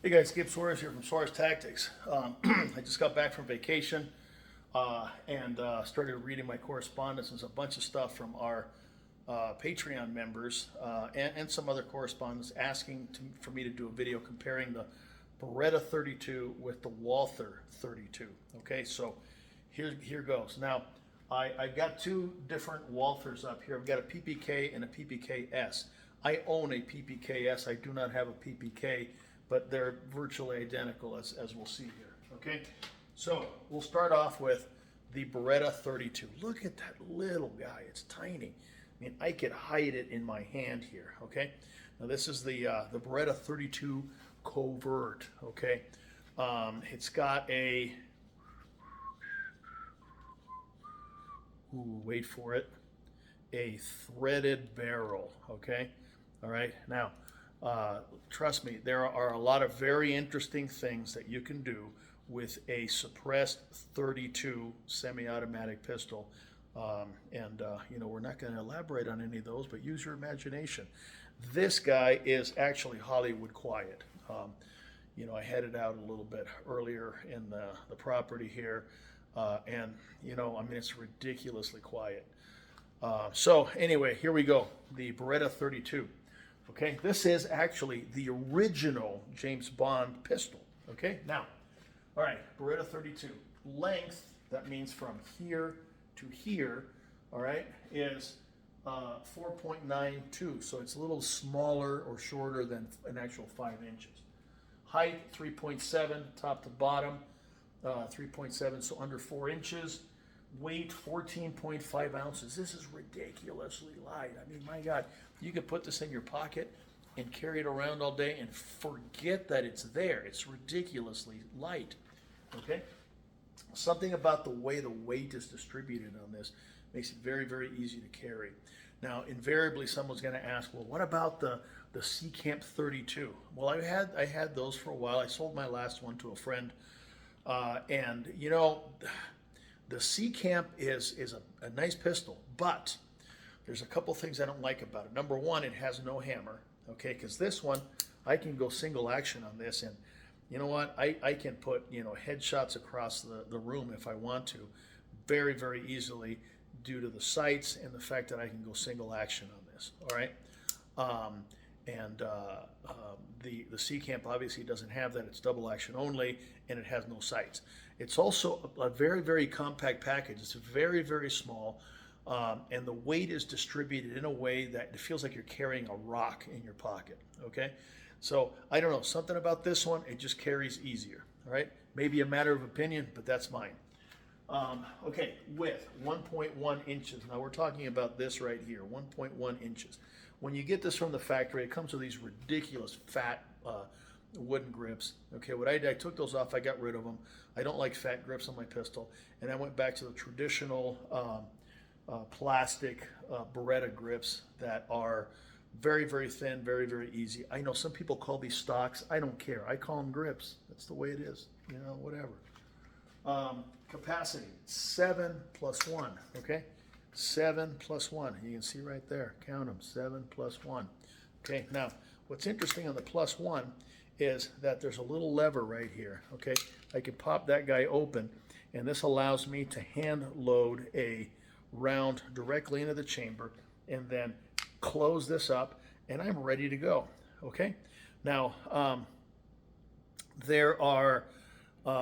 Hey guys, Skip Suarez here from Suarez Tactics. I just got back from vacation and started reading my correspondence. There's a bunch of stuff from our Patreon members and some other correspondence asking for me to do a video comparing the Beretta 32 with the Walther 32. Okay, so here goes. Now, I've got two different Walthers up here. I've got a PPK and a PPK-S. I own a PPK-S. I do not have a PPK, but they're virtually identical as we'll see here, okay? So we'll start off with the Beretta 32. Look at that little guy, it's tiny. I mean, I could hide it in my hand here, okay? Now this is the Beretta 32 Covert, okay? It's got a, wait for it, a threaded barrel, okay? All right, now, trust me, there are a lot of very interesting things that you can do with a suppressed 32 semi-automatic pistol. You know, we're not going to elaborate on any of those, but use your imagination. This guy is actually Hollywood quiet. You know, I headed out a little bit earlier in the property here, and, you know, I mean, it's ridiculously quiet. So anyway, here we go, the Beretta 32. Okay, this is actually the original James Bond pistol. Okay, now, all right, Beretta 32. Length, that means from here to here, all right, is 4.92. So it's a little smaller or shorter than an actual 5 inches. Height, 3.7, top to bottom, 3.7, so under 4 inches. Weight 14.5 ounces. This is ridiculously light. I mean, my God, you could put this in your pocket and carry it around all day and forget that it's there. It's ridiculously light. Okay? Something about the way the weight is distributed on this makes it very, very easy to carry. Now, invariably, someone's going to ask, well, what about the C-Camp 32? Well, I had those for a while. I sold my last one to a friend, and you know, the C-Camp is a nice pistol, but there's a couple things I don't like about it. Number one, it has no hammer, okay, because this one, I can go single action on this, and you know what, I can put, you know, headshots across the room if I want to, very, very easily, due to the sights and the fact that I can go single action on this, all right? The C-Camp obviously doesn't have that. It's double action only, and it has no sights. It's also a very, very compact package. It's very, very small, and the weight is distributed in a way that it feels like you're carrying a rock in your pocket, okay? So, I don't know, something about this one, it just carries easier, all right? Maybe a matter of opinion, but that's mine. Okay, width, 1.1 inches. Now, we're talking about this right here, 1.1 inches. When you get this from the factory, it comes with these ridiculous fat wooden grips. Okay, what I did, I took those off, I got rid of them. I don't like fat grips on my pistol, and I went back to the traditional plastic Beretta grips that are very, very thin, very, very easy. I know some people call these stocks. I don't care. I call them grips. That's the way it is. You know, whatever. Capacity, 7 plus 1, okay? 7 plus 1. You can see right there. Count them. 7 plus 1. Okay, now, what's interesting on the plus 1 is that there's a little lever right here, okay? I can pop that guy open, and this allows me to hand load a round directly into the chamber and then close this up, and I'm ready to go, okay? Now, there are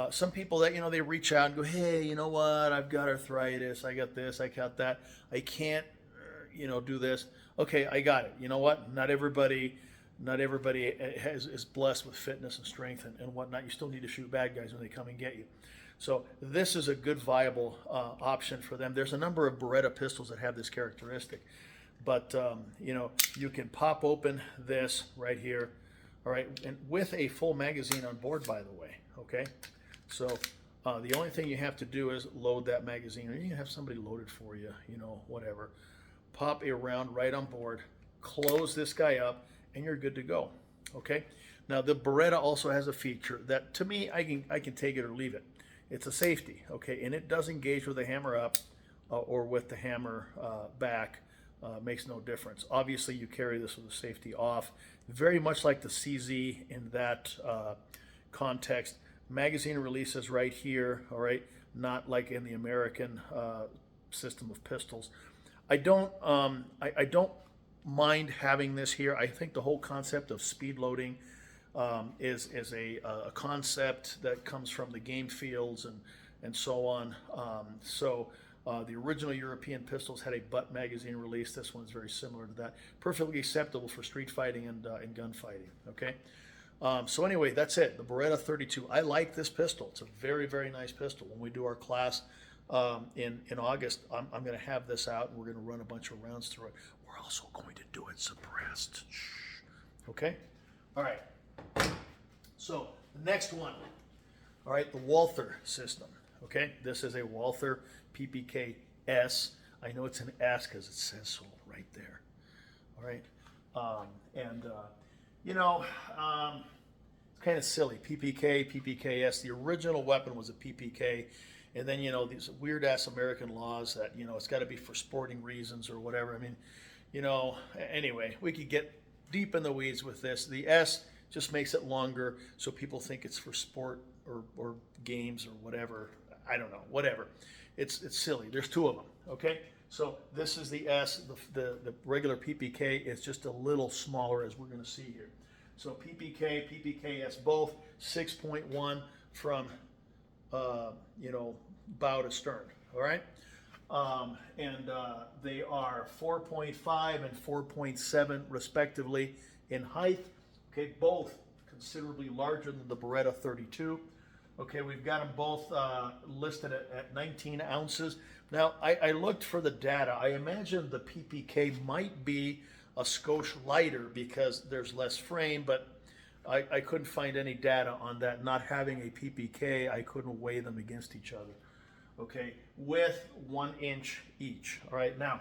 some people that, you know, they reach out and go, hey, you know what, I've got arthritis, I got this, I got that, I can't, you know, do this. Okay, I got it. You know what, not everybody is blessed with fitness and strength and whatnot. You still need to shoot bad guys when they come and get you. So this is a good viable option for them. There's a number of Beretta pistols that have this characteristic, but you know, you can pop open this right here, all right, and with a full magazine on board, by the way, okay? So the only thing you have to do is load that magazine, or you can have somebody load it for you, you know, whatever. Pop a round right on board, close this guy up, and you're good to go, okay? Now, the Beretta also has a feature that, to me, I can take it or leave it. It's a safety, okay? And it does engage with the hammer up or with the hammer back makes no difference. Obviously, you carry this with the safety off, very much like the CZ in that context. Magazine releases right here, all right, not like in the American system of pistols. I don't mind having this here. I think the whole concept of speed loading is a concept that comes from the game fields and so on. The original European pistols had a butt magazine release. This one's very similar to that. Perfectly acceptable for street fighting and gunfighting. Okay. So anyway, that's it. The Beretta 32. I like this pistol. It's a very, very nice pistol. When we do our class in August, I'm going to have this out and we're going to run a bunch of rounds through it. We're also going to do it suppressed. Shh. Okay. All right. So the next one. All right, the Walther system. Okay, this is a Walther PPK S. I know it's an S because it says so right there. All right, it's kind of silly. PPK, PPKS. The original weapon was a PPK, and then these weird ass American laws that it's got to be for sporting reasons or whatever. I mean, anyway, we could get deep in the weeds with this. The S just makes it longer so people think it's for sport or games or whatever. I don't know, whatever. It's silly. There's two of them, okay? So this is the S. The regular PPK is just a little smaller, as we're going to see here. So PPK, PPKS, both 6.1 from, bow to stern, all right? They are 4.5 and 4.7 respectively in height. Okay, both considerably larger than the Beretta 32. Okay, we've got them both listed at 19 ounces. Now, I looked for the data. I imagine the PPK might be a skosh lighter because there's less frame, but I couldn't find any data on that. Not having a PPK, I couldn't weigh them against each other. Okay, width 1 inch each. All right, now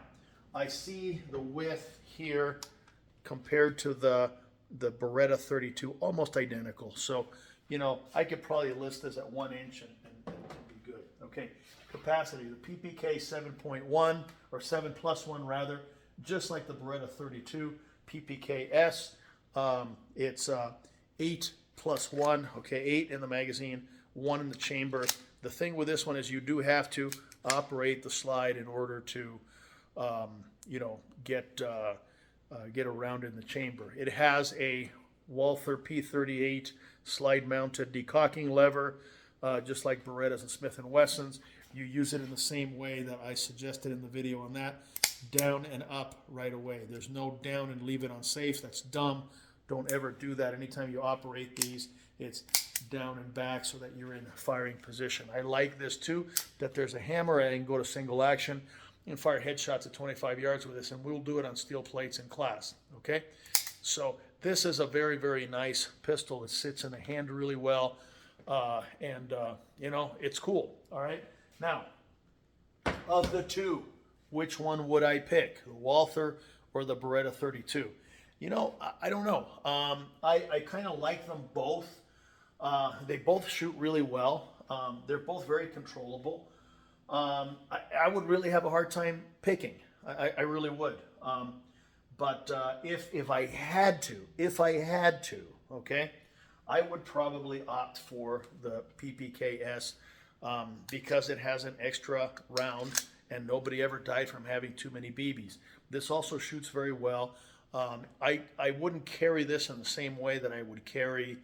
I see the width here compared to the Beretta 32 almost identical. So, I could probably list this at 1 inch and be good. Okay, capacity, the PPK 7.1 or 7+1 rather, just like the Beretta 32. PPKS, it's 8+1. Okay, 8 in the magazine, 1 in the chamber. The thing with this one is you do have to operate the slide in order to, get around in the chamber. It has a Walther P38 slide-mounted decocking lever, just like Berettas and Smith & Wessons. You use it in the same way that I suggested in the video on that, down and up right away. There's no down and leave it on safe. That's dumb. Don't ever do that. Anytime you operate these, it's down and back so that you're in firing position. I like this too, that there's a hammer. I can go to single action and fire headshots at 25 yards with this, and we'll do it on steel plates in class, okay? So this is a very, very nice pistol. It sits in the hand really well, it's cool, all right? Now, of the two, which one would I pick, the Walther or the Beretta 32? I don't know. I kind of like them both. They both shoot really well. They're both very controllable. I would really have a hard time picking. I really would. But if I had to, okay, I would probably opt for the PPKS because it has an extra round and nobody ever died from having too many BBs. This also shoots very well. I wouldn't carry this in the same way that I would carry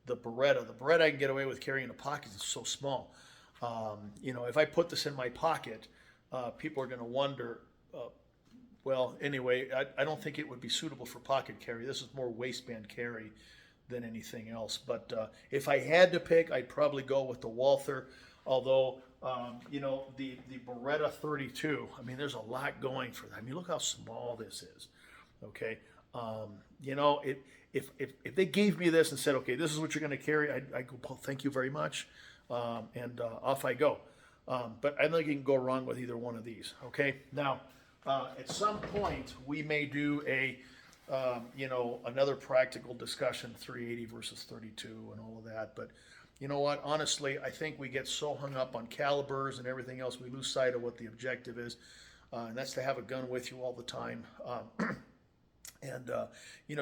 the Beretta. The Beretta I can get away with carrying in a pocket. It's so small. If I put this in my pocket, people are going to wonder, anyway, I don't think it would be suitable for pocket carry. This is more waistband carry than anything else. But if I had to pick, I'd probably go with the Walther, although, the Beretta 32, I mean, there's a lot going for that. I mean, look how small this is, okay? If they gave me this and said, okay, this is what you're going to carry, I'd go, well, thank you very much. Off I go. But I don't think you can go wrong with either one of these. Okay. Now, at some point we may do another practical discussion, 380 versus 32 and all of that. But you know what? Honestly, I think we get so hung up on calibers and everything else, we lose sight of what the objective is. and that's to have a gun with you all the time. And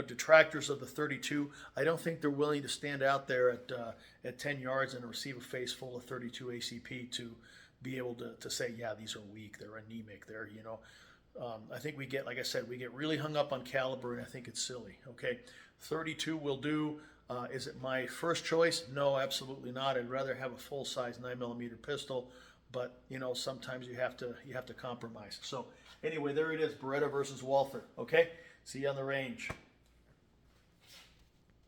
detractors of the 32, I don't think they're willing to stand out there at 10 yards and receive a face full of 32 ACP to be able to say, yeah, these are weak, they're anemic, I think we get, like I said, we get really hung up on caliber, and I think it's silly. Okay, 32 will do. Is it my first choice? No, absolutely not. I'd rather have a full-size 9mm pistol, but sometimes you have to compromise. So anyway, there it is, Beretta versus Walther. Okay, see you on the range.